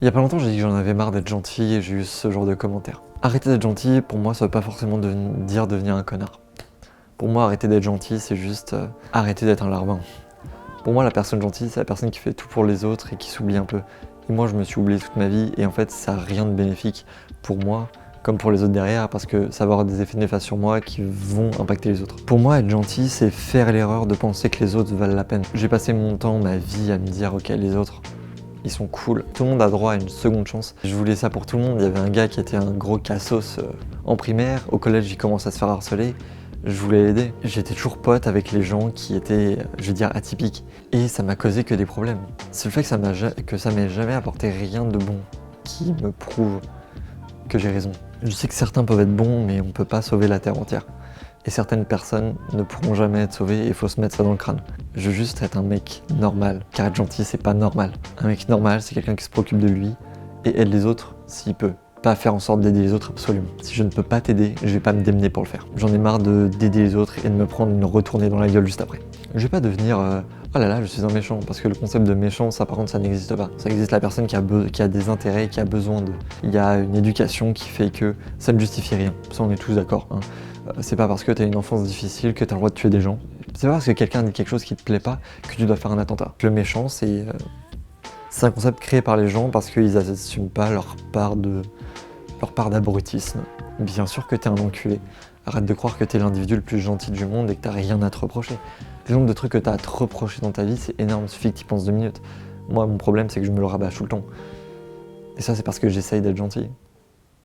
Il y a pas longtemps, j'ai dit que j'en avais marre d'être gentil et j'ai eu ce genre de commentaires. Arrêter d'être gentil, pour moi, ça veut pas forcément dire devenir un connard. Pour moi, arrêter d'être gentil, c'est juste arrêter d'être un larbin. Pour moi, la personne gentille, c'est la personne qui fait tout pour les autres et qui s'oublie un peu. Et moi, je me suis oublié toute ma vie et en fait, ça n'a rien de bénéfique pour moi comme pour les autres derrière parce que ça va avoir des effets néfastes sur moi qui vont impacter les autres. Pour moi, être gentil, c'est faire l'erreur de penser que les autres valent la peine. J'ai passé mon temps, ma vie à me dire, ok, les autres, ils sont cool. Tout le monde a droit à une seconde chance. Je voulais ça pour tout le monde. Il y avait un gars qui était un gros cassos en primaire. Au collège, il commence à se faire harceler. Je voulais l'aider. J'étais toujours pote avec les gens qui étaient, je veux dire, atypiques. Et ça m'a causé que des problèmes. C'est le fait que ça m'ait jamais apporté rien de bon qui me prouve que j'ai raison. Je sais que certains peuvent être bons, mais on peut pas sauver la Terre entière. Et certaines personnes ne pourront jamais être sauvées et il faut se mettre ça dans le crâne. Je veux juste être un mec normal, car être gentil c'est pas normal. Un mec normal c'est quelqu'un qui se préoccupe de lui et aide les autres s'il peut. Pas faire en sorte d'aider les autres absolument. Si je ne peux pas t'aider, je vais pas me démener pour le faire. J'en ai marre d'aider les autres et de me prendre une retournée dans la gueule juste après. Je vais pas devenir oh là là je suis un méchant, parce que le concept de méchant ça par contre ça n'existe pas. Ça existe la personne qui a des intérêts, qui a besoin de... Il y a une éducation qui fait que ça ne justifie rien. Ça on est tous d'accord. Hein. C'est pas parce que t'as une enfance difficile que t'as le droit de tuer des gens. C'est pas parce que quelqu'un dit quelque chose qui te plaît pas que tu dois faire un attentat. Le méchant, c'est un concept créé par les gens parce qu'ils n'assument pas leur part d'abrutisme. Bien sûr que t'es un enculé. Arrête de croire que t'es l'individu le plus gentil du monde et que t'as rien à te reprocher. Le nombre de trucs que t'as à te reprocher dans ta vie, c'est énorme. Il suffit que t'y penses 2 minutes. Moi, mon problème, c'est que je me le rabâche tout le temps. Et ça, c'est parce que j'essaye d'être gentil.